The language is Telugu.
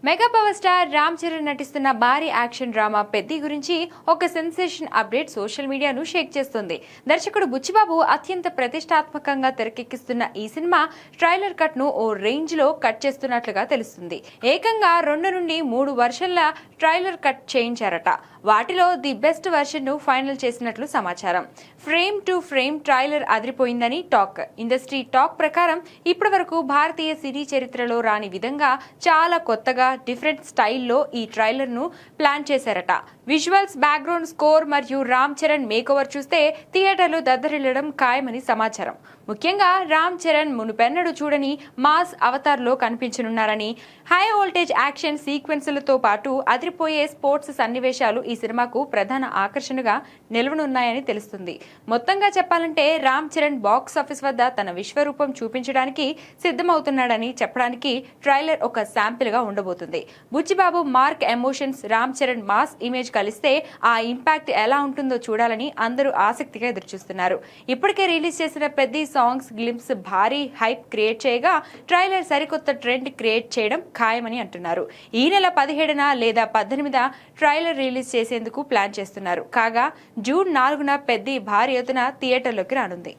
Mega power star Ram Charan నటిస్తున్న భారీ యాక్షన్ డ్రామా పెద్ది గురించి ఒక సెన్సేషన్ అప్డేట్ సోషల్ మీడియాను షేక్ చేస్తుంది. దర్శకుడు బుచ్చిబాబు అత్యంత ప్రతిష్టాత్మకంగా తెరకెక్కిస్తున్న ఈ సినిమా ట్రైలర్ కట్ ను ఓ రేంజ్ లో కట్ చేస్తున్నట్లుగా తెలుస్తుంది. ఏకంగా 2 నుండి 3 వర్షన్ల ట్రైలర్ కట్ చేయించారట. వాటిలో ది బెస్ట్ వర్షన్ ను ఫైనల్ చేసినట్లు సమాచారం. ఫ్రేమ్ టు ఫ్రేమ్ ట్రైలర్ అదిరిపోయిందని టాక్. ఇండస్ట్రీ టాక్ ప్రకారం ఇప్పటి వరకు భారతీయ సినీ చరిత్రలో రాని విధంగా చాలా కొత్తగా డిఫరెంట్ స్టైల్లో ఈ ట్రైలర్ ను ప్లాన్ చేశారట. విజువల్స్, బ్యాక్గ్రౌండ్ స్కోర్ మరియు రామ్ చరణ్ మేకోవర్ చూస్తే థియేటర్లు దద్దరిల్లడం ఖాయమని సమాచారం. ముఖ్యంగా రామ్ చరణ్ మునుపెన్నడూ చూడని మాస్ అవతార్లో కనిపించనున్నారని, హై వోల్టేజ్ యాక్షన్ సీక్వెన్సులతో పాటు అదిరిపోయే స్పోర్ట్స్ సన్నివేశాలు ఈ సినిమాకు ప్రధాన ఆకర్షణగా నిలవనున్నాయని తెలుస్తుంది. మొత్తంగా చెప్పాలంటే రామ్ చరణ్ బాక్స్ ఆఫీస్ వద్ద తన విశ్వరూపం చూపించడానికి సిద్ధమవుతున్నాడని చెప్పడానికి ట్రైలర్ ఒక శాంపిల్ గా ఉండబోతుంది. Buchibabu mark emotions, Ram Charan mass image కలిస్తే ఆ ఇంపాక్ట్ ఎలా ఉంటుందో చూడాలని అందరూ ఆసక్తిగా ఎదురుచూస్తున్నారు. ఇప్పటికే రిలీజ్ చేసిన పెద్ద సాంగ్స్ గ్లింప్స్ భారీ హైప్ క్రియేట్ చేయగా ట్రైలర్ సరికొత్త ట్రెండ్ క్రియేట్ చేయడం ఖాయమని అంటున్నారు. ఈ నెల 17న లేదా 18న ట్రైలర్ రిలీజ్ చేసేందుకు ప్లాన్ చేస్తున్నారు. కాగా జూన్ 4న పెద్ద భారీ ఎత్తున థియేటర్లోకి రానుంది.